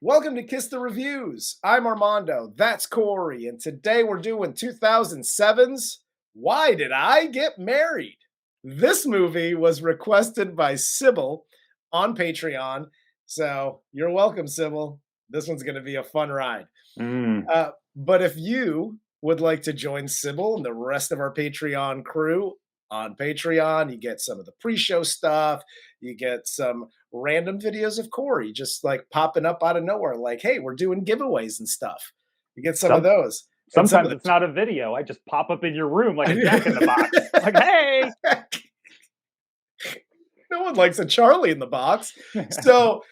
Welcome to Kiss the Reviews. I'm Armando. That's Corey. And today we're doing 2007's Why Did I Get Married? This movie was requested by Sybil on Patreon. So you're welcome, Sybil. This one's going to be a fun ride. But if you would like to join Sybil and the rest of our Patreon crew on Patreon, you get some of the pre-show stuff. You get some random videos of Corey just like popping up out of nowhere, like, hey, we're doing giveaways and stuff. You get some of those. Sometimes it's not a video. I just pop up in your room like a Jack in the Box. Like, hey! No one likes a Charlie in the Box. So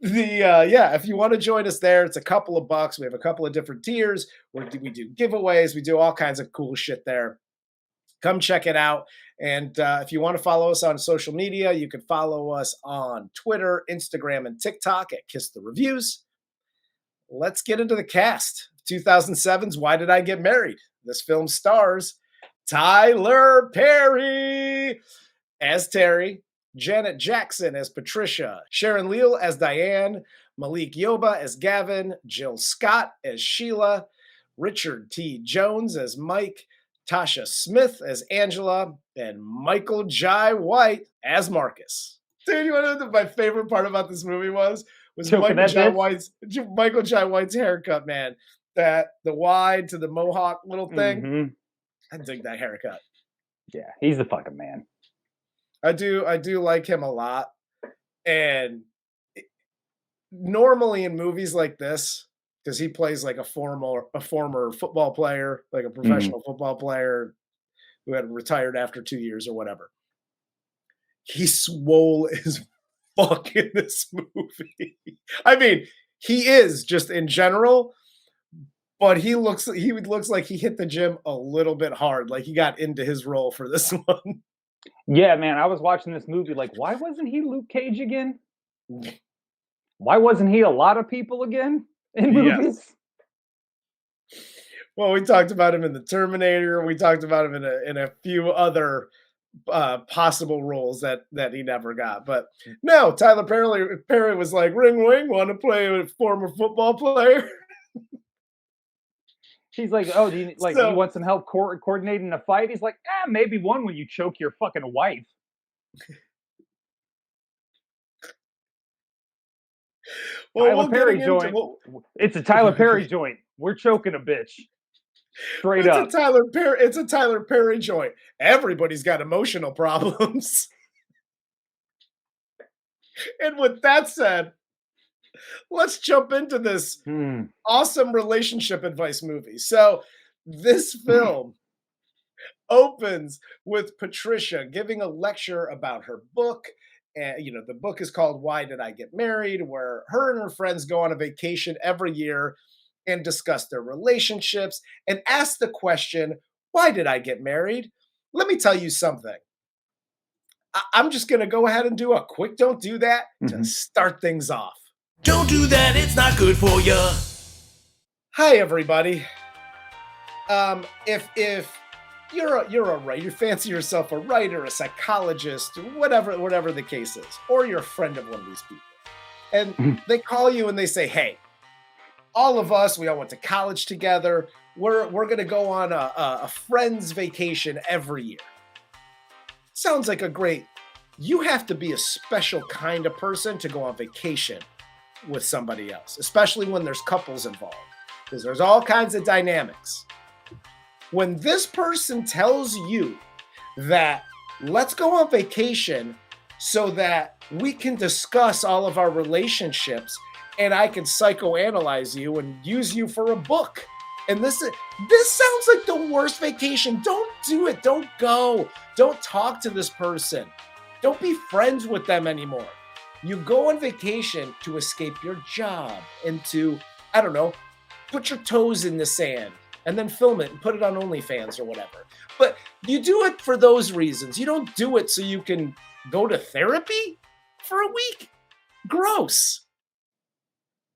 if you want to join us there, it's a couple of bucks. We have a couple of different tiers where we do giveaways. We do all kinds of cool shit there. Come check it out. And if you want to follow us on social media, you can follow us on Twitter, Instagram, and TikTok at Kiss the Reviews. Let's get into the cast. 2007's Why Did I Get Married? This film stars Tyler Perry as Terry, Janet Jackson as Patricia, Sharon Leal as Diane, Malik Yoba as Gavin, Jill Scott as Sheila, Richard T. Jones as Mike, Tasha Smith as Angela, and Michael Jai White as Marcus. Dude, you want to know what my favorite part about this movie was Michael Jai White's haircut, man. The wide to the mohawk little thing. Mm-hmm. I dig that haircut. Yeah, he's the fucking man. I do like him a lot. And normally in movies like this, because he plays like a former football player, like a professional football player who had retired after 2 years or whatever. He's swole as fuck in this movie. I mean, he is just in general, but he looks like he hit the gym a little bit hard. Like he got into his role for this one. Yeah, man, I was watching this movie like, why wasn't he Luke Cage again? Why wasn't he a lot of people again in movies? Yes. Well, we talked about him in The Terminator. We talked about him in a few other possible roles that he never got. But no, Tyler Perry was like, ring, want to play with a former football player? He's like, oh, do you want some help coordinating a fight? He's like, maybe one when you choke your fucking wife. Well, Tyler Perry joint. It's a Tyler Perry joint. We're choking a bitch. Straight up. It's a Tyler Perry joint. Everybody's got emotional problems. And with that said, let's jump into this awesome relationship advice movie. So this film opens with Patricia giving a lecture about her book. And, the book is called Why Did I Get Married? Where her and her friends go on a vacation every year and discuss their relationships and ask the question, why did I get married? Let me tell you something. I'm just going to go ahead and do a quick don't do that to start things off. Don't do that, it's not good for you. Hi, everybody. If you're a writer, you fancy yourself a writer, a psychologist, whatever the case is, or you're a friend of one of these people, and they call you and they say, hey, all of us, we all went to college together. We're going to go on a friend's vacation every year. Sounds like you have to be a special kind of person to go on vacation with somebody else, especially when there's couples involved, because there's all kinds of dynamics. When this person tells you that let's go on vacation so that we can discuss all of our relationships and I can psychoanalyze you and use you for a book. And this sounds like the worst vacation. Don't do it. Don't go. Don't talk to this person. Don't be friends with them anymore. You go on vacation to escape your job and to, I don't know, put your toes in the sand and then film it and put it on OnlyFans or whatever. But you do it for those reasons. You don't do it so you can go to therapy for a week. Gross.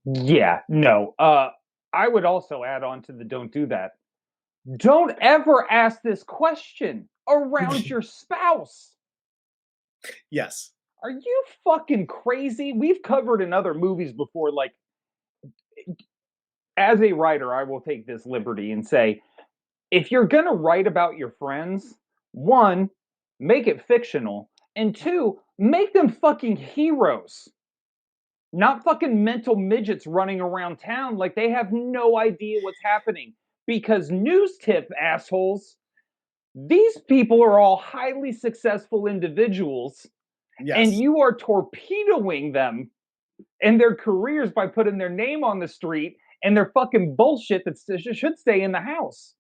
Yeah, no. I would also add on to the don't do that. Don't ever ask this question around your spouse. Yes. Are you fucking crazy? We've covered in other movies before, like, as a writer, I will take this liberty and say, if you're going to write about your friends, one, make it fictional, and two, make them fucking heroes. Not fucking mental midgets running around town like they have no idea what's happening. Because news tip, assholes, these people are all highly successful individuals, and you are torpedoing them and their careers by putting their name on the street and their fucking bullshit that should stay in the house.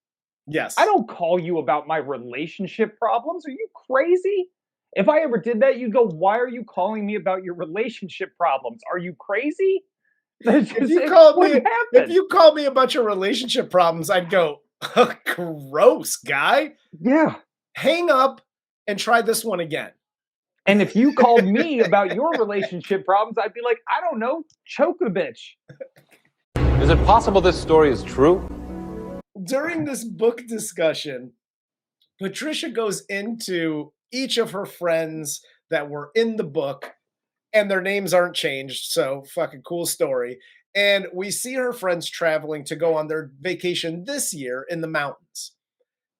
Yes. I don't call you about my relationship problems. Are you crazy? If I ever did that, you'd go, why are you calling me about your relationship problems? Are you crazy? If you called me about your relationship problems, I'd go, gross, guy. Yeah. Hang up and try this one again. And if you called me about your relationship problems, I'd be like, I don't know, choke the bitch. Is it possible this story is true? During this book discussion, Patricia goes into each of her friends that were in the book, and their names aren't changed, so fucking cool story. And we see her friends traveling to go on their vacation this year in the mountains.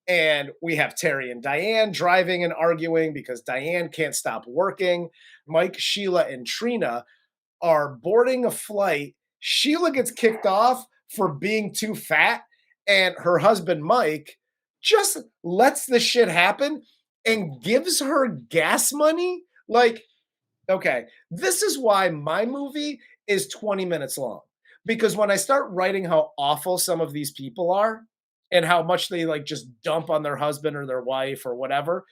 And we have Terry and Diane driving and arguing because Diane can't stop working. Mike, Sheila, and Trina are boarding a flight. Sheila gets kicked off for being too fat, and her husband, Mike, just lets the shit happen and gives her gas money. Like, okay, this is why my movie is 20 minutes long. Because when I start writing how awful some of these people are and how much they like just dump on their husband or their wife or whatever,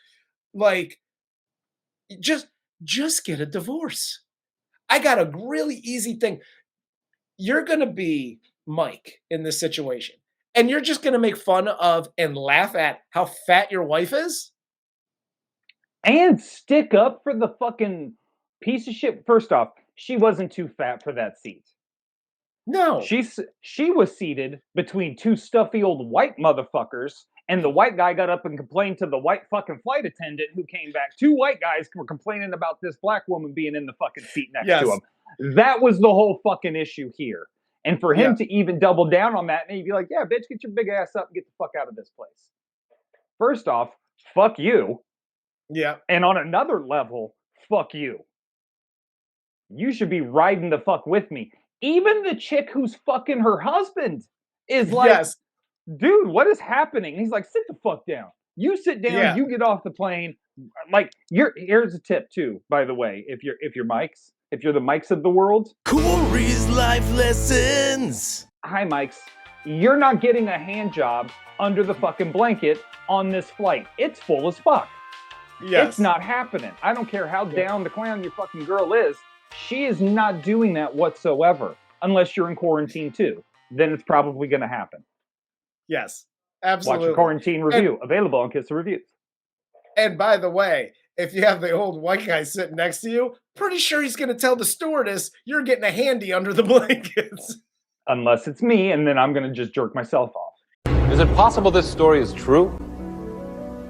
like, just get a divorce. I got a really easy thing. You're going to be Mike in this situation, and you're just going to make fun of and laugh at how fat your wife is? And stick up for the fucking piece of shit. First off, she wasn't too fat for that seat. No. She was seated between two stuffy old white motherfuckers, and the white guy got up and complained to the white fucking flight attendant who came back. Two white guys were complaining about this black woman being in the fucking seat next to him. That was the whole fucking issue here. And for him to even double down on that, and he'd be like, yeah, bitch, get your big ass up and get the fuck out of this place. First off, fuck you. Yeah. And on another level, fuck you. You should be riding the fuck with me. Even the chick who's fucking her husband is like, dude, what is happening? And he's like, sit the fuck down. You sit down, you get off the plane. Like, here's a tip too, by the way, if you're the Mikes of the world. Corey's life lessons. Hi, Mikes. You're not getting a hand job under the fucking blanket on this flight. It's full as fuck. It's not happening. I don't care how down the clown your fucking girl is. She is not doing that whatsoever, unless you're in quarantine too. Then it's probably going to happen. Yes, absolutely. Watch a quarantine review, available on Kiss the Reviews. And by the way, if you have the old white guy sitting next to you, pretty sure he's going to tell the stewardess you're getting a handy under the blankets. Unless it's me, and then I'm going to just jerk myself off. Is it possible this story is true?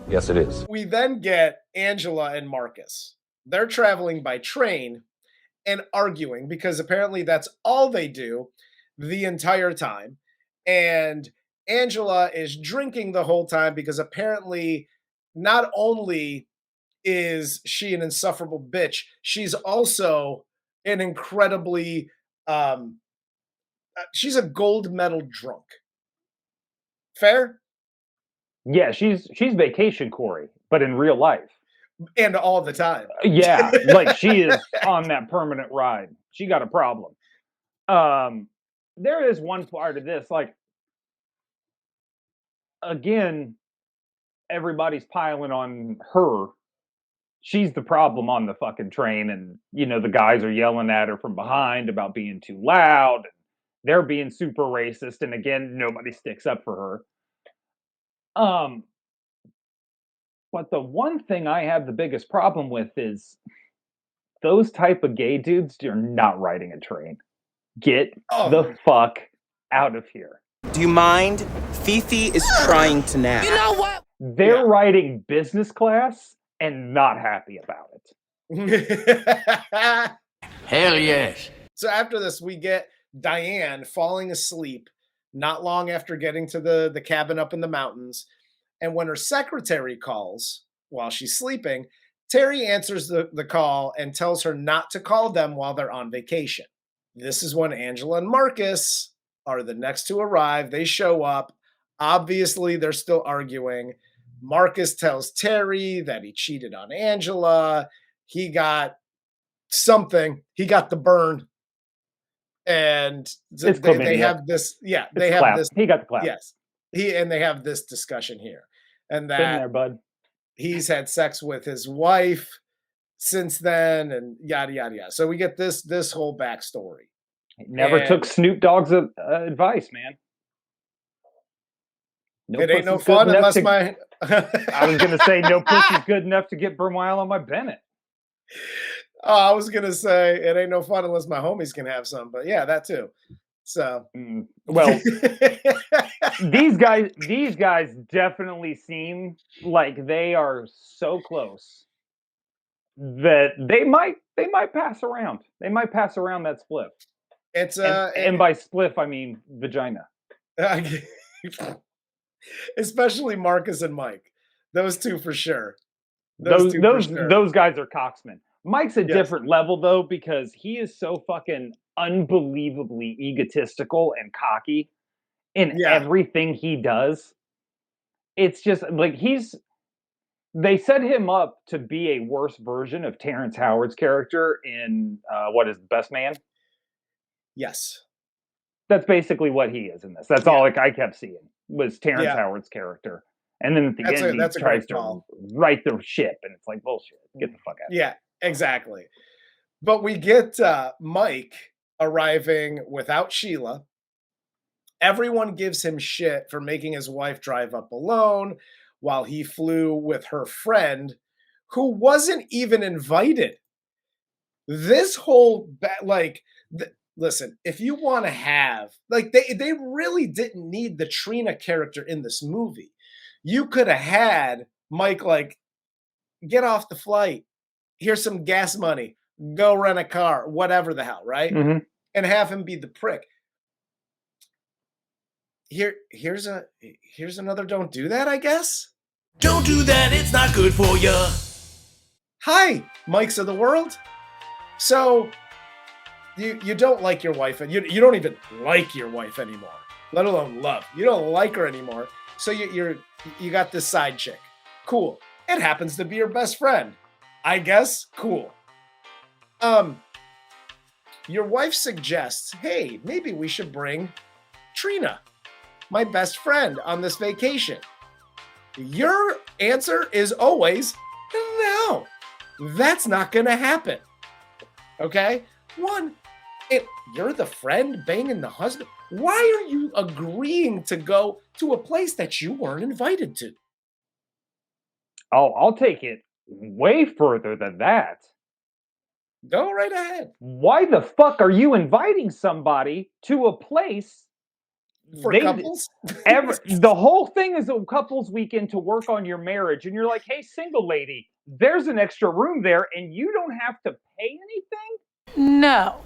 Yes, it is. We then get Angela and Marcus. They're traveling by train and arguing because apparently that's all they do the entire time. And Angela is drinking the whole time because apparently not only is she an insufferable bitch, she's also an incredibly, she's a gold medal drunk. Fair? Yeah, she's vacation Corey, but in real life. And all the time. Yeah, like she is on that permanent ride. She got a problem. There is one part of this, like, again, everybody's piling on her. She's the problem on the fucking train, and, you know, the guys are yelling at her from behind about being too loud. They're being super racist, and again, nobody sticks up for her. But the one thing I have the biggest problem with is those type of gay dudes are not riding a train. Get the fuck out of here. Do you mind? Fifi is trying to nap. You know what? They're riding business class and not happy about it. Hell yes. So after this, we get Diane falling asleep not long after getting to the cabin up in the mountains. And when her secretary calls while she's sleeping, Terry answers the call and tells her not to call them while they're on vacation. This is when Angela and Marcus are the next to arrive. They show up. Obviously, they're still arguing. Marcus tells Terry that he cheated on Angela. He got something. He got the burn. And they have this. Yeah, they have this. He got the clap. Yes. They have this discussion here. And Been that there, bud. he's had sex with his wife since then, and yada yada yada. So we get this whole backstory. He never took Snoop Dogg's advice, man. No it ain't no fun unless I was gonna say no pussy's good enough to get Vermeil on my Bennett. Oh, I was gonna say it ain't no fun unless my homies can have some, but yeah, that too. So well, these guys definitely seem like they are so close that they might pass around. They might pass around that spliff. It's and by spliff I mean vagina. Especially Marcus and Mike. Those two for sure. Those guys are cocksmen. Mike's a different level though, because he is so fucking unbelievably egotistical and cocky in everything he does. It's just like they set him up to be a worse version of Terrence Howard's character in what is Best Man? Yes. That's basically what he is in this. That's all I kept seeing was Terrence Howard's character. And then at the end, he tries to right the ship, and it's like, bullshit. Get the fuck out of here. Yeah, exactly. But we get Mike arriving without Sheila. Everyone gives him shit for making his wife drive up alone while he flew with her friend, who wasn't even invited. This whole, listen, if you want to have, they really didn't need the Trina character in this movie. You could have had Mike, get off the flight. Here's some gas money. Go rent a car, whatever the hell, right? Mm-hmm. And have him be the prick. Here's another don't do that, I guess. Don't do that, it's not good for you. Hi, Mikes of the world. So you don't like your wife, and you don't even like your wife anymore, let alone love. You don't like her anymore. So you got this side chick. Cool. It happens to be your best friend. I guess. Cool. Your wife suggests, hey, maybe we should bring Trina, my best friend, on this vacation. Your answer is always, no, that's not going to happen. Okay? One, you're the friend banging the husband. Why are you agreeing to go to a place that you weren't invited to? Oh, I'll take it way further than that. Go right ahead. Why the fuck are you inviting somebody to a place for couples? The whole thing is a couples weekend to work on your marriage, and you're like, hey, single lady, there's an extra room there, and you don't have to pay anything? No.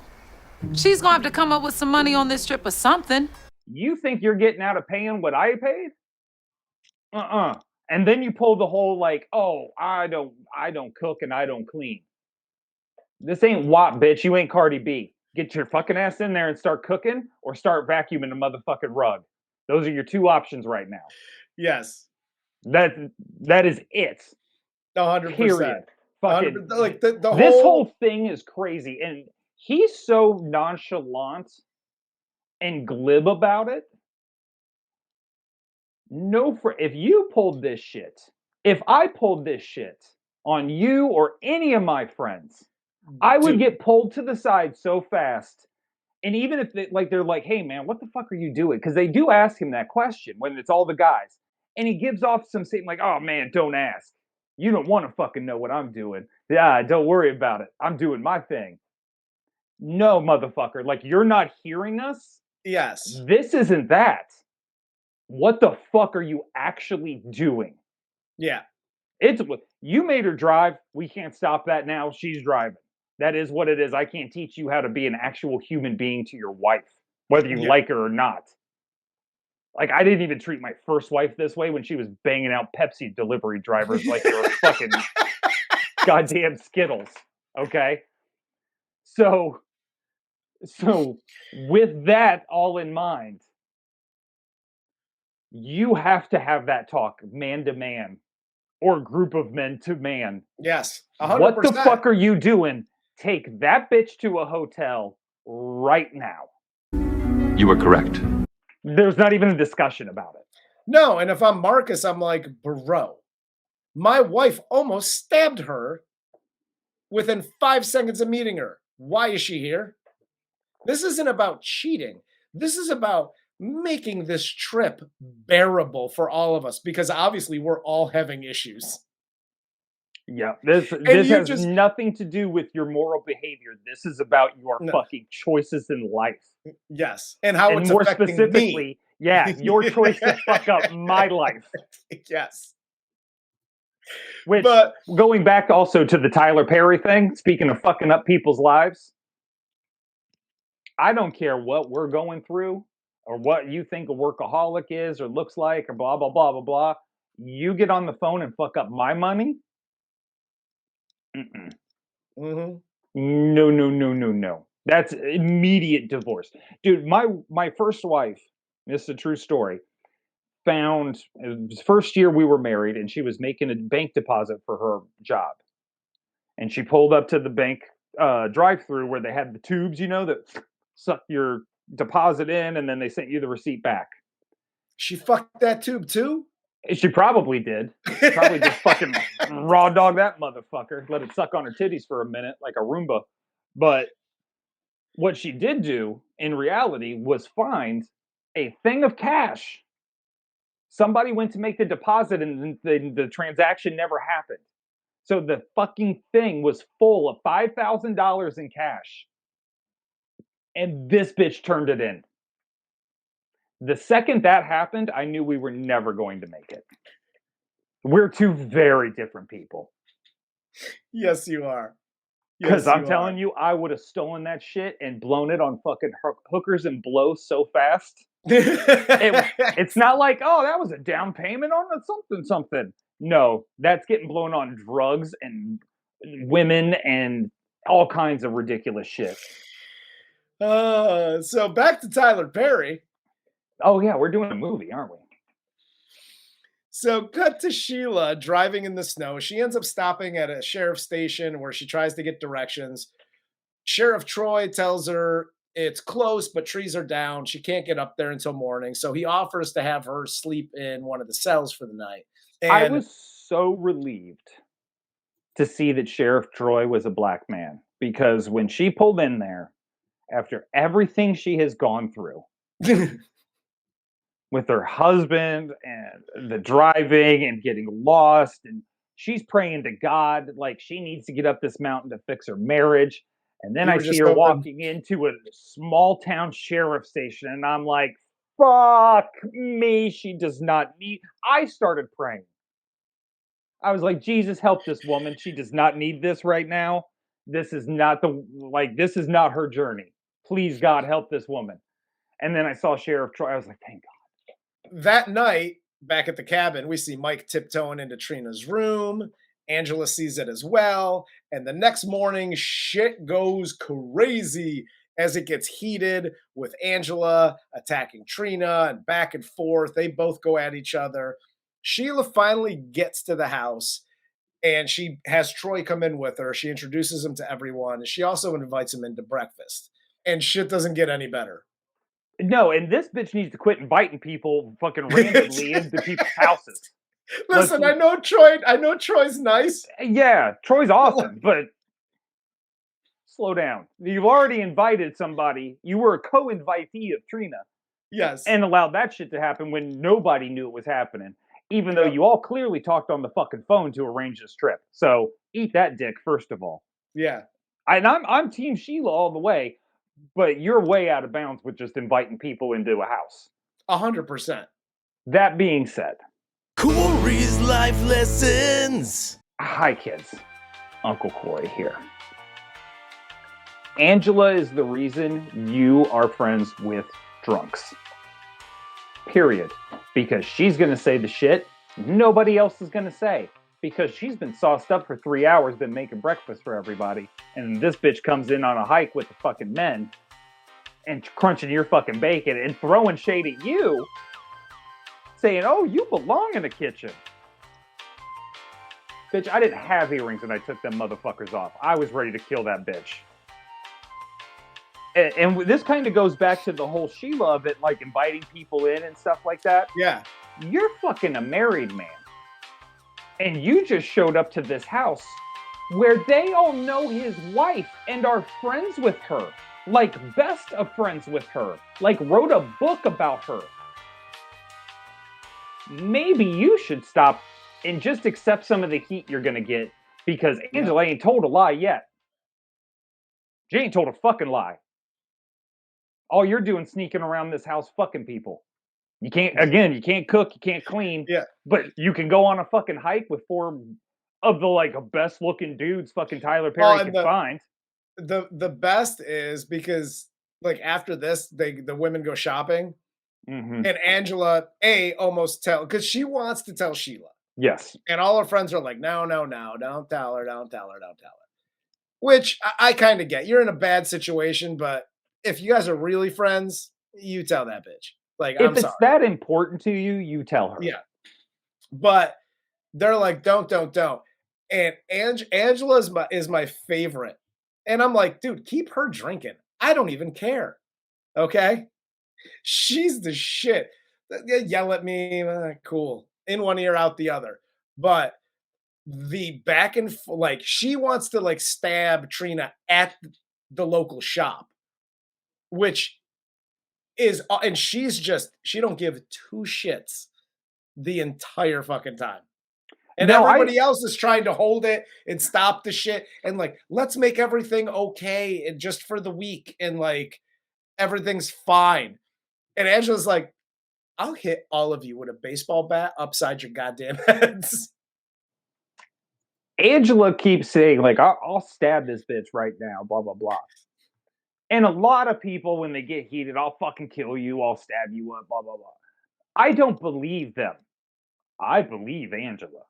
She's gonna have to come up with some money on this trip or something. You think you're getting out of paying what I paid? And then you pull the whole oh, I don't cook and I don't clean. This ain't WAP, bitch. You ain't Cardi B. Get your fucking ass in there and start cooking, or start vacuuming a motherfucking rug. Those are your two options right now. Yes. That is it. 100%. Period. Fucking, this whole thing is crazy, and he's so nonchalant and glib about it. If you pulled this shit, if I pulled this shit on you or any of my friends, I would get pulled to the side so fast. And even if they're like, hey man, what the fuck are you doing? Because they do ask him that question when it's all the guys. And he gives off some statement like, oh man, don't ask. You don't want to fucking know what I'm doing. Yeah, don't worry about it. I'm doing my thing. No, motherfucker. You're not hearing us? Yes. This isn't that. What the fuck are you actually doing? Yeah. You made her drive. We can't stop that now. She's driving. That is what it is. I can't teach you how to be an actual human being to your wife, whether you like her or not. Like, I didn't even treat my first wife this way when she was banging out Pepsi delivery drivers like they were fucking goddamn Skittles. Okay? So with that all in mind, you have to have that talk man to man or group of men to man. Yes, 100%. What the fuck are you doing? Take that bitch to a hotel right now. You were correct. There's not even a discussion about it. No, and if I'm Marcus, I'm like, bro, my wife almost stabbed her within 5 seconds of meeting her. Why is she here? This isn't about cheating. This is about making this trip bearable for all of us, because obviously we're all having issues. Yeah, this has nothing to do with your moral behavior. This is about your fucking choices in life. Yes, and how it's more affecting specifically, me. Yeah, your choice to fuck up my life. Yes. Which, going back also to the Tyler Perry thing, speaking of fucking up people's lives, I don't care what we're going through or what you think a workaholic is or looks like or blah, blah, blah, blah, blah. You get on the phone and fuck up my money? Mm-hmm. No. That's immediate divorce. Dude, my first wife, this is a true story, found, it was the first year we were married, and she was making a bank deposit for her job. And she pulled up to the bank drive-through where they had the tubes, that suck your deposit in, and then they sent you the receipt back. She fucked that tube too? She probably did. Probably just fucking raw dog that motherfucker. Let it suck on her titties for a minute like a Roomba. But what she did do, in reality, was find a thing of cash. Somebody went to make the deposit and the transaction never happened. So the fucking thing was full of $5,000 in cash. And this bitch turned it in. The second that happened, I knew we were never going to make it. We're two very different people. Yes, you are. Because I'm telling you, I would have stolen that shit and blown it on fucking hookers and blow so fast. It's not like, oh, that was a down payment on something. No, that's getting blown on drugs and women and all kinds of ridiculous shit. So back to Tyler Perry. Oh, yeah, we're doing a movie, aren't we? So cut to Sheila driving in the snow. She ends up stopping at a sheriff's station where she tries to get directions. Sheriff Troy tells her it's close, but trees are down. She can't get up there until morning. So he offers to have her sleep in one of the cells for the night. And I was so relieved to see that Sheriff Troy was a black man, because when she pulled in there, after everything she has gone through, with her husband and the driving and getting lost, and she's praying to God like she needs to get up this mountain to fix her marriage. And then I see her walking into a small town sheriff station, and I'm like, fuck me, she does not need. I started praying. I was like, Jesus, help this woman. She does not need this right now. This is not this is not her journey. Please, God, help this woman. And then I saw Sheriff Troy. I was like, thank God. That night, back at the cabin, we see Mike tiptoeing into Trina's room. Angela sees it as well. And the next morning, shit goes crazy as it gets heated with Angela attacking Trina and back and forth. They both go at each other. Sheila finally gets to the house, and she has Troy come in with her. She introduces him to everyone, and she also invites him into breakfast. And shit doesn't get any better. No, and this bitch needs to quit inviting people fucking randomly into people's houses. Listen, I know Troy's nice. Yeah, Troy's awesome, but slow down. You've already invited somebody. You were a co-invitee of Trina. Yes. And allowed that shit to happen when nobody knew it was happening. Even though you all clearly talked on the fucking phone to arrange this trip. So eat that dick, first of all. Yeah. And I'm Team Sheila all the way, but you're way out of bounds with just inviting people into a house. 100%. That being said, Corey's life lessons. Hi kids, Uncle Corey here. Angela is the reason you are friends with drunks. Period. Because she's going to say the shit nobody else is going to say. Because she's been sauced up for 3 hours, been making breakfast for everybody. And this bitch comes in on a hike with the fucking men and crunching your fucking bacon and throwing shade at you, saying, oh, you belong in the kitchen. Bitch, I didn't have earrings when I took them motherfuckers off. I was ready to kill that bitch. And this kind of goes back to the whole Sheila of it, like inviting people in and stuff like that. Yeah. You're fucking a married man. And you just showed up to this house where they all know his wife and are friends with her. Like best of friends with her. Like wrote a book about her. Maybe you should stop and just accept some of the heat you're going to get. Because Angela ain't told a lie yet. She ain't told a fucking lie. All you're doing sneaking around this house fucking people. You can't cook, you can't clean. Yeah. But you can go on a fucking hike with 4 of the like best looking dudes fucking Tyler Perry can find. The best is because like after this, the women go shopping. Mm-hmm. And Angela almost because she wants to tell Sheila. Yes. And all her friends are like, no, don't tell her. Which I kind of get. You're in a bad situation, but if you guys are really friends, you tell that bitch. Like, if it's that important to you, you tell her. Yeah. But they're like, don't. And Angela is my favorite. And I'm like, dude, keep her drinking. I don't even care. Okay? She's the shit. Yell at me. Cool. In one ear, out the other. But the back and like, she wants to like stab Trina at the local shop. Which is, and she don't give 2 shits the entire fucking time. And everybody else is trying to hold it and stop the shit and like, let's make everything okay and just for the week and like everything's fine. And Angela's like, I'll hit all of you with a baseball bat upside your goddamn heads. Angela keeps saying like, I'll stab this bitch right now, blah, blah, blah. And a lot of people, when they get heated, I'll fucking kill you, I'll stab you up, blah, blah, blah. I don't believe them. I believe Angela.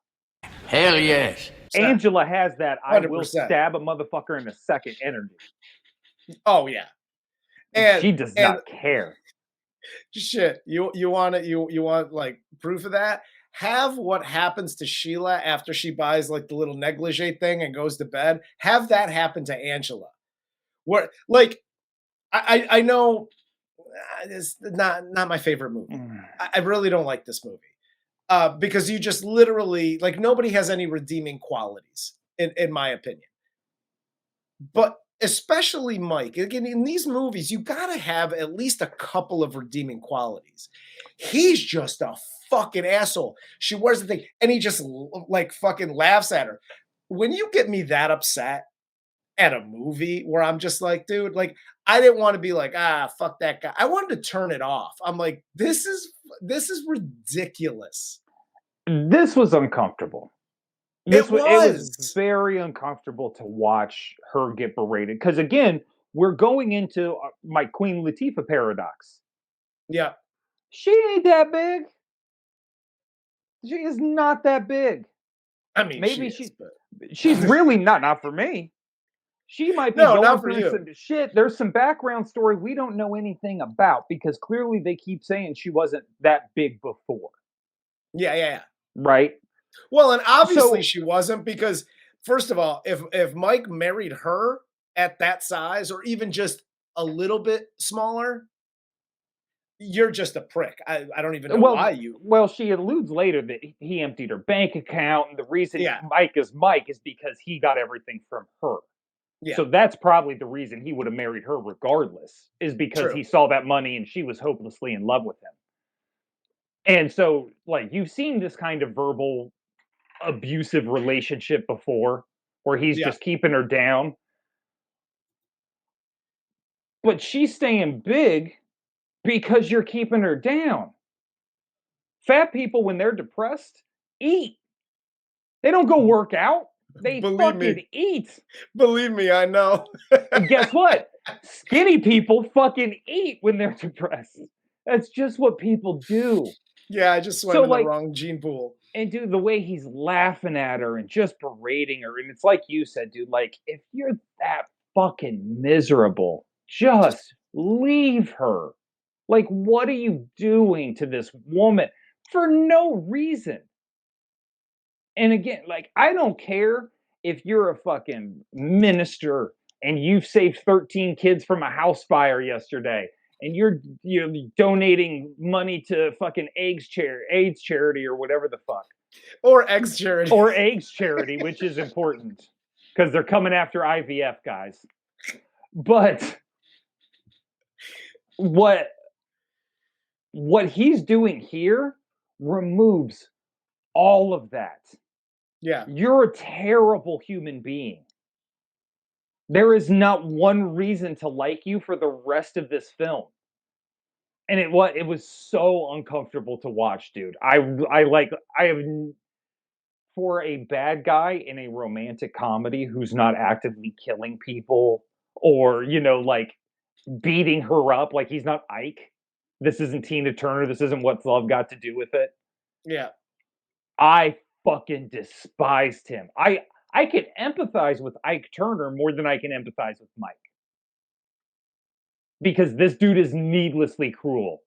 Hell yes. Angela has that 100%. I will 100%. stab a motherfucker in a second energy. Oh, yeah. And she does not care. Shit. You want like proof of that? Have what happens to Sheila after she buys like the little negligee thing and goes to bed. Have that happen to Angela. Where like I know it's not my favorite movie. I really don't like this movie. Because you just literally like nobody has any redeeming qualities in my opinion. But especially Mike, again, in these movies, you gotta have at least a couple of redeeming qualities. He's just a fucking asshole. She wears the thing and he just like fucking laughs at her. When you get me that upset at a movie where I'm just like, dude, like I didn't want to be like, fuck that guy. I wanted to turn it off. I'm like, this is ridiculous. This was uncomfortable. It was very uncomfortable to watch her get berated. Because again, we're going into my Queen Latifah paradox. Yeah. She ain't that big. She is not that big. I mean, maybe she's really not for me. She might be going through some shit. There's some background story we don't know anything about because clearly they keep saying she wasn't that big before. Yeah. Right? Well, and obviously she wasn't because, first of all, if Mike married her at that size or even just a little bit smaller, you're just a prick. I don't even know why you. Well, she alludes later that he emptied her bank account, and the reason Mike is because he got everything from her. Yeah. So that's probably the reason he would have married her regardless, is because he saw that money and she was hopelessly in love with him. And so, like, you've seen this kind of verbal abusive relationship before where he's just keeping her down. But she's staying big because you're keeping her down. Fat people, when they're depressed, eat. They don't go work out. They Believe fucking me. eat. Believe me, I know. And guess what? Skinny people fucking eat when they're depressed. That's just what people do. Yeah, I just swam So, in the like, wrong gene pool. and dude, the way he's laughing at her and just berating her, and it's like you said, dude, like, if you're that fucking miserable, just leave her. Like, what are you doing to this woman for no reason? And again, like, I don't care if you're a fucking minister and you've saved 13 kids from a house fire yesterday and you're donating money to fucking AIDS charity or whatever the fuck. Or eggs charity. Or AIDS charity, which is important because they're coming after IVF guys. But what he's doing here removes all of that. Yeah. You're a terrible human being. There is not one reason to like you for the rest of this film. And it was so uncomfortable to watch, dude. I have, for a bad guy in a romantic comedy who's not actively killing people or, like beating her up, like he's not Ike. This isn't Tina Turner. This isn't What's Love Got to Do with It. Yeah. I fucking despised him. I can empathize with Ike Turner more than I can empathize with Mike. Because this dude is needlessly cruel.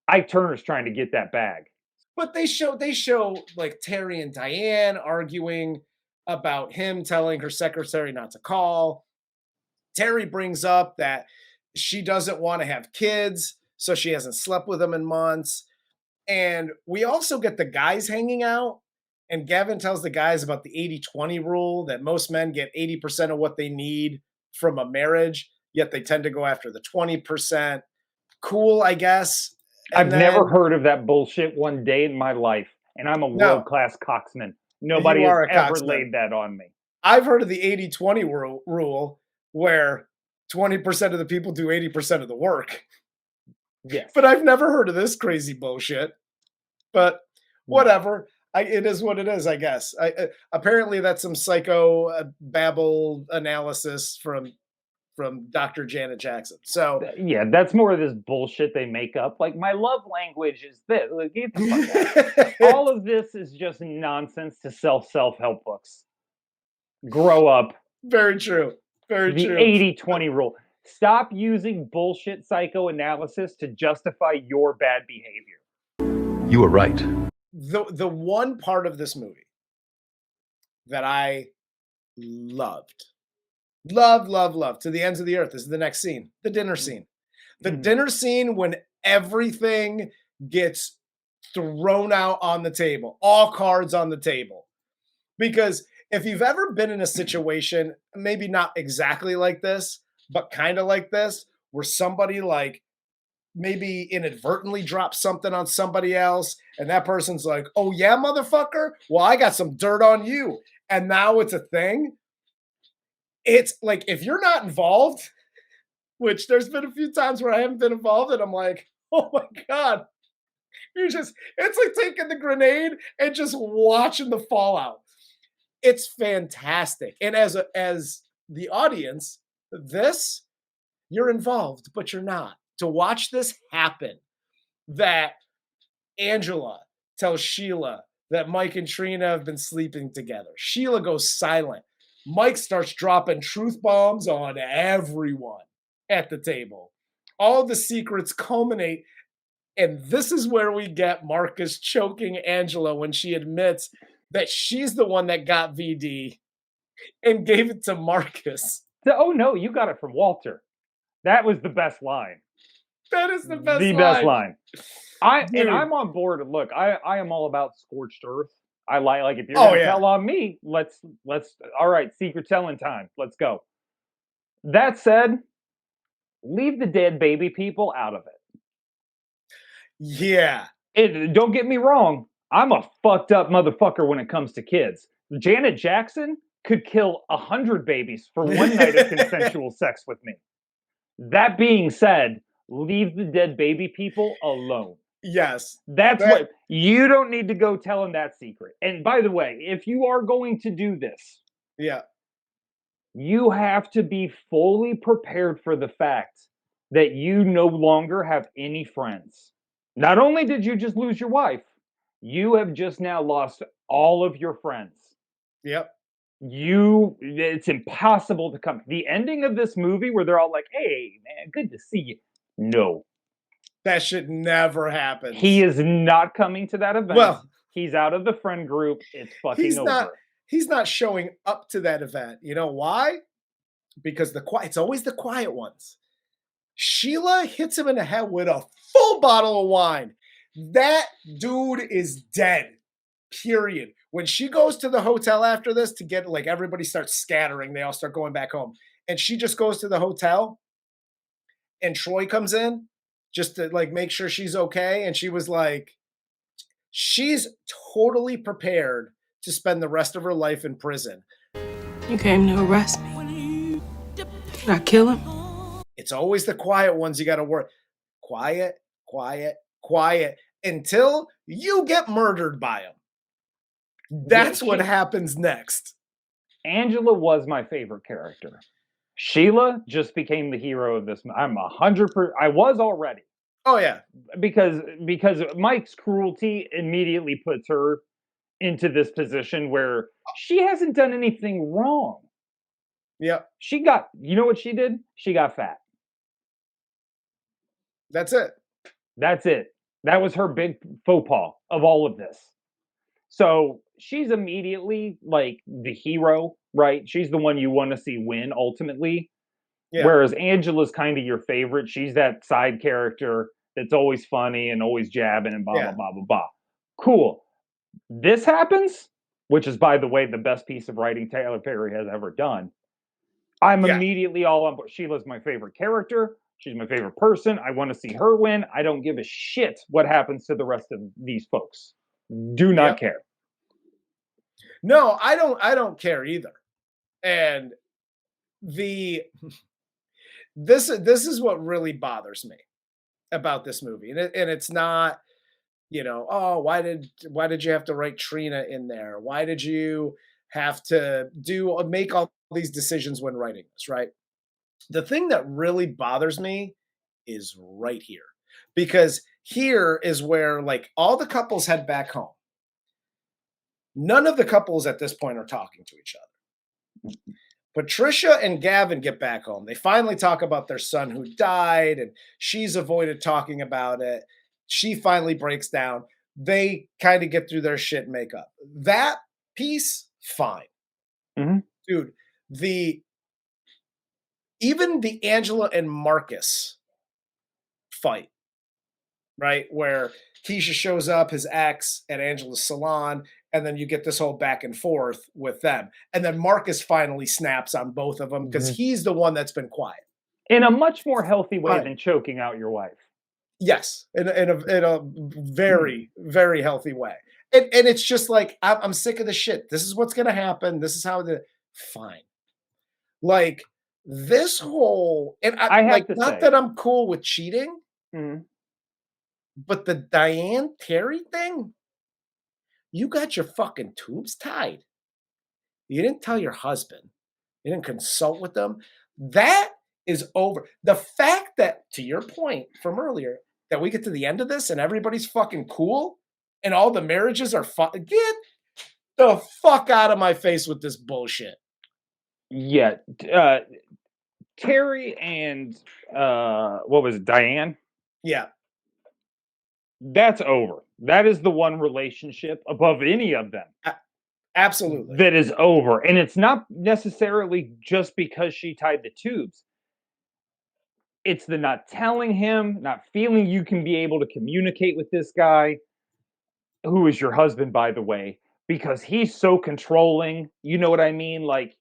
Ike Turner's trying to get that bag. But they show like Terry and Diane arguing about him telling her secretary not to call. Terry brings up that she doesn't want to have kids, so she hasn't slept with him in months. And we also get the guys hanging out. And Gavin tells the guys about the 80-20 rule, that most men get 80% of what they need from a marriage, yet they tend to go after the 20%. Cool, I guess. I've never heard of that bullshit one day in my life, and I'm a world-class coxman. Nobody has ever laid that on me. I've heard of the 80-20 rule, where 20% of the people do 80% of the work. Yes. But I've never heard of this crazy bullshit. But whatever. It is what it is, I guess. Apparently, that's some psycho babble analysis from Dr. Janet Jackson. So yeah, that's more of this bullshit they make up. Like, my love language is this. Like, get the fuck out. All of this is just nonsense to sell self-help books. Grow up. Very true. Very true. The 80-20 rule. Stop using bullshit psychoanalysis to justify your bad behavior. You were right. The one part of this movie that I loved to the ends of the earth is the next scene, the dinner scene. The dinner scene when everything gets thrown out on the table, all cards on the table. Because if you've ever been in a situation, maybe not exactly like this, but kind of like this, where somebody like maybe inadvertently drops something on somebody else, and that person's like, oh yeah, motherfucker? Well, I got some dirt on you. And now it's a thing. It's like, if you're not involved, which there's been a few times where I haven't been involved, and I'm like, oh my God. It's like taking the grenade and just watching the fallout. It's fantastic. And as the audience, you're involved, but you're not. To watch this happen, that Angela tells Sheila that Mike and Trina have been sleeping together. Sheila goes silent. Mike starts dropping truth bombs on everyone at the table. All the secrets culminate, and this is where we get Marcus choking Angela when she admits that she's the one that got VD and gave it to Marcus. Oh no, you got it from Walter. That was the best line. That is the best line. I'm on board. Look, I am all about scorched earth. I like if you're gonna tell on me, let's all right, secret telling time. Let's go. That said, leave the dead baby people out of it. Yeah. Don't get me wrong. I'm a fucked up motherfucker when it comes to kids. Janet Jackson could kill 100 babies for one night of consensual sex with me. That being said, leave the dead baby people alone. Yes. That's what you don't need to go telling that secret. And by the way, if you are going to do this, Yeah. You have to be fully prepared for the fact that you no longer have any friends. Not only did you just lose your wife, you have just now lost all of your friends. Yep. It's impossible to come. The ending of this movie where they're all like, hey, man, good to see you. No. That shit never happens. He is not coming to that event. Well, he's out of the friend group. It's fucking over. He's not showing up to that event. You know why? Because it's always the quiet ones. Sheila hits him in the head with a full bottle of wine. That dude is dead. Period. When she goes to the hotel after this to get, like, everybody starts scattering, they all start going back home, and she just goes to the hotel, and Troy comes in just to, like, make sure she's okay, and she was like, she's totally prepared to spend the rest of her life in prison. You came to arrest me. Did I kill him? It's always the quiet ones you got to work. Quiet, quiet, quiet, until you get murdered by him. That's what happens next. Angela was my favorite character. Sheila just became the hero of this. I'm 100%. I was already. Oh yeah, because Mike's cruelty immediately puts her into this position where she hasn't done anything wrong. Yep. She got. You know what she did? She got fat. That's it. That's it. That was her big faux pas of all of this. So she's immediately like the hero, right? She's the one you want to see win ultimately. Yeah. Whereas Angela's kind of your favorite. She's that side character that's always funny and always jabbing and blah, blah, blah, blah, blah. Cool. This happens, which is, by the way, the best piece of writing Tyler Perry has ever done. I'm immediately all on board. Sheila's my favorite character. She's my favorite person. I want to see her win. I don't give a shit what happens to the rest of these folks. Do not care. No, I don't care either. And this is what really bothers me about this movie. And it's not, you know, oh, why did you have to write Trina in there? Why did you have to make all these decisions when writing this, right? The thing that really bothers me is right here. Because here is where, like, all the couples head back home. None of the couples at this point are talking to each other. Patricia and Gavin get back home. They finally talk about their son who died, and she's avoided talking about it. She finally breaks down. They kind of get through their shit and make up. That piece, fine. Mm-hmm. Dude, even the Angela and Marcus fight, right? Where Keisha shows up, his ex, at Angela's salon, and then you get this whole back and forth with them. And then Marcus finally snaps on both of them because he's the one that's been quiet. In a much more healthy way than choking out your wife. Yes, in a very, very healthy way. And it's just like, I'm sick of the shit. This is what's going to happen. This is how fine. Like, this whole, and I have like, not that I'm cool with cheating, but the Diane Terry thing, you got your fucking tubes tied. You didn't tell your husband. You didn't consult with them. That is over. The fact that, to your point from earlier, that we get to the end of this and everybody's fucking cool and all the marriages are get the fuck out of my face with this bullshit. Yeah. Terry and what was it, Diane? Yeah. That's over. That is the one relationship above any of them. Absolutely. That is over. And it's not necessarily just because she tied the tubes. It's the not telling him, not feeling you can be able to communicate with this guy, who is your husband, by the way, because he's so controlling. You know what I mean? Like,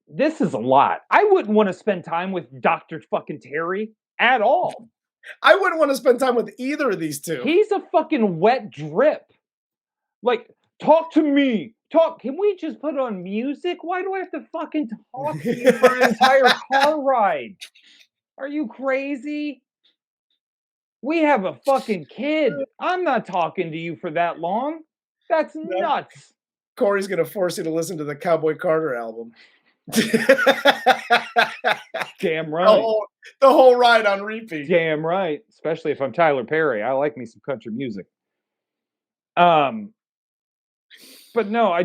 this is a lot. I wouldn't want to spend time with Dr. fucking Terry at all. I wouldn't want to spend time with either of these two. He's a fucking wet drip. Like, talk to me. Can we just put on music? Why do I have to fucking talk to you for an entire car ride? Are you crazy? We have a fucking kid. I'm not talking to you for that long. That's nuts. Corey's gonna force you to listen to the Cowboy Carter album. Damn right. The whole ride on repeat. Damn right. Especially if I'm Tyler Perry. I like me some country music. But no,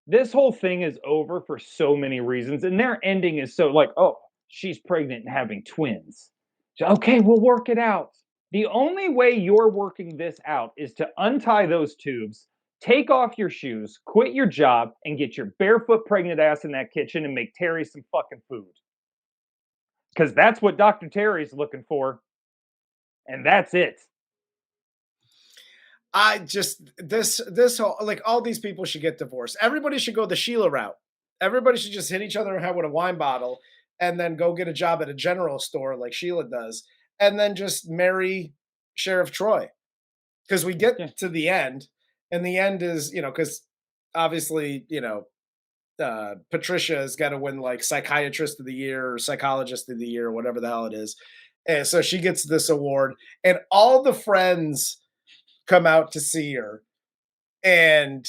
this whole thing is over for so many reasons, and their ending is so like, oh, she's pregnant and having twins. So, okay, we'll work it out. The only way you're working this out is to untie those tubes, take off your shoes, quit your job, and get your barefoot pregnant ass in that kitchen and make Terry some fucking food. Because that's what Dr. Terry's looking for. And that's it. This whole, like, all these people should get divorced. Everybody should go the Sheila route. Everybody should just hit each other in the head with a wine bottle and then go get a job at a general store like Sheila does, and then just marry Sheriff Troy. Because we get to the end, and the end is, because obviously, Patricia has got to win like psychiatrist of the year or psychologist of the year or whatever the hell it is. And so she gets this award, and all the friends come out to see her, and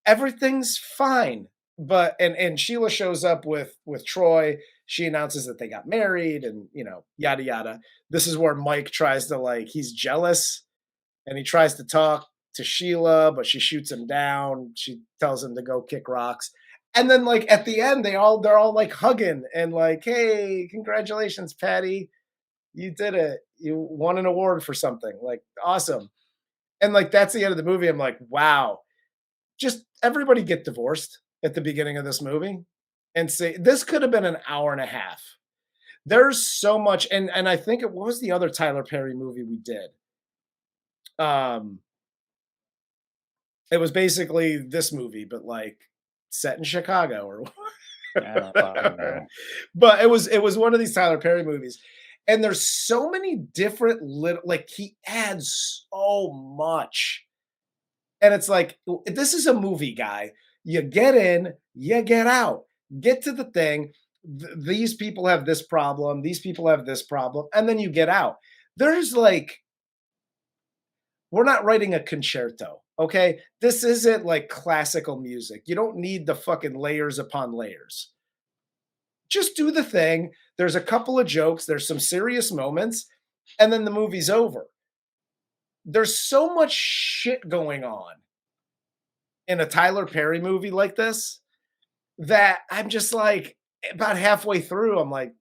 everything's fine. But and Sheila shows up with Troy. She announces that they got married, and yada yada. This is where Mike tries to, he's jealous, and he tries to talk to Sheila, but she shoots him down. She tells him to go kick rocks. And then at the end, they're all hugging and hey, congratulations, Patty. You did it. You won an award for something. Awesome. And that's the end of the movie. I'm like, wow. Just everybody get divorced at the beginning of this movie and say, this could have been an hour and a half. There's so much. And I think what was the other Tyler Perry movie we did? It was basically this movie, but set in Chicago or whatever. But it was one of these Tyler Perry movies. And there's so many different he adds so much. And it's this is a movie, guy. You get in, you get out. Get to the thing. These people have this problem. These people have this problem. And then you get out. There's we're not writing a concerto, okay? This isn't classical music. You don't need the fucking layers upon layers. Just do the thing. There's a couple of jokes. There's some serious moments. And then the movie's over. There's so much shit going on in a Tyler Perry movie like this that I'm just about halfway through, I'm like,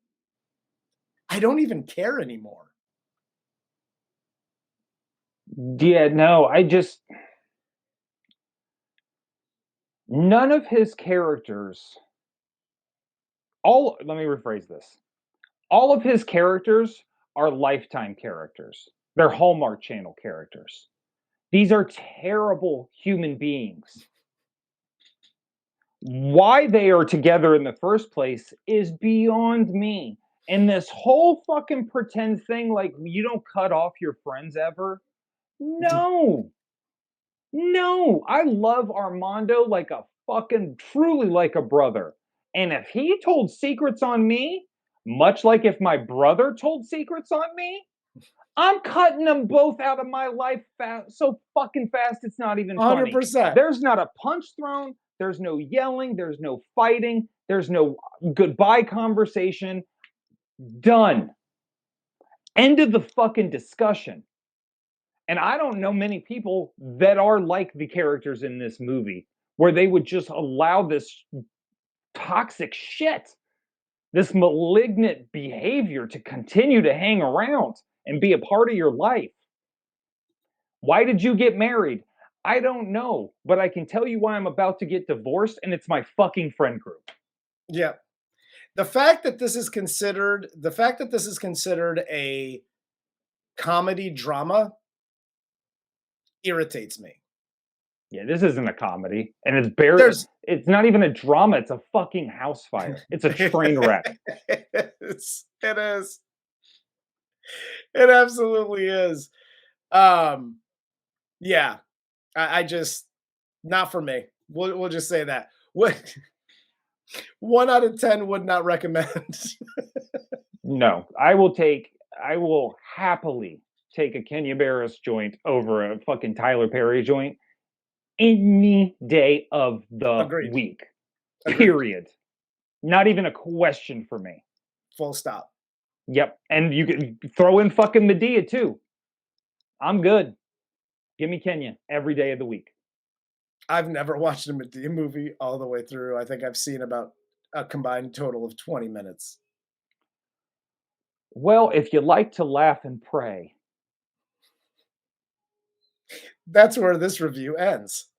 I don't even care anymore. Yeah, no, none of his characters, let me rephrase this. All of his characters are Lifetime characters. They're Hallmark Channel characters. These are terrible human beings. Why they are together in the first place is beyond me. And this whole fucking pretend thing, you don't cut off your friends ever. No, I love Armando truly like a brother. And if he told secrets on me, much like if my brother told secrets on me, I'm cutting them both out of my life so fucking fast it's not even 100%. Funny. There's not a punch thrown. There's no yelling. There's no fighting. There's no goodbye conversation. Done. End of the fucking discussion. And I don't know many people that are like the characters in this movie, where they would just allow this toxic shit, this malignant behavior to continue to hang around and be a part of your life. Why did you get married? I don't know, but I can tell you why I'm about to get divorced, and it's my fucking friend group. Yeah. The fact that this is considered a comedy drama irritates me. Yeah, this isn't a comedy, and it's not even a drama. It's a fucking house fire. It's a train wreck. It is. It absolutely is. Yeah, I just, not for me. We'll just say that. What 1 out of 10 would not recommend. No, I will happily take a Kenya Barris joint over a fucking Tyler Perry joint any day of the Agreed. week. Agreed. Period. Not even a question for me. Full stop. Yep. And you can throw in fucking Medea too. I'm good. Give me Kenya every day of the week. I've never watched a Medea movie all the way through. I think I've seen about a combined total of 20 minutes. Well, if you like to laugh and pray. That's where this review ends.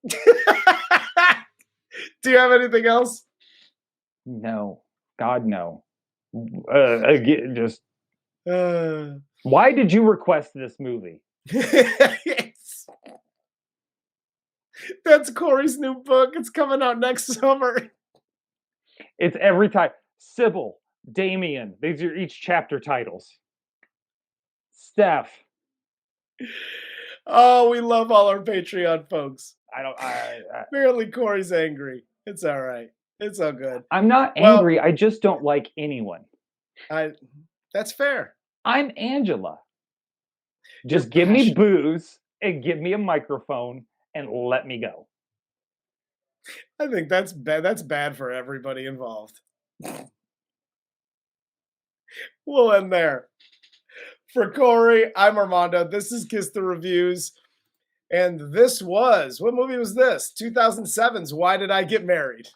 Do you have anything else? No. God, no. Again, just. Why did you request this movie? That's Corey's new book. It's coming out next summer. It's every time. Sybil, Damien. These are each chapter titles. Steph. Oh, we love all our Patreon folks. I Apparently Corey's angry. It's all right. It's all good. I'm not angry. I just don't like anyone. That's fair. I'm Angela. Just give me booze and give me a microphone and let me go. I think that's bad. That's bad for everybody involved. We'll end there. For Corey, I'm Armando. This is Kiss the Reviews. And this was, what movie was this? 2007's Why Did I Get Married?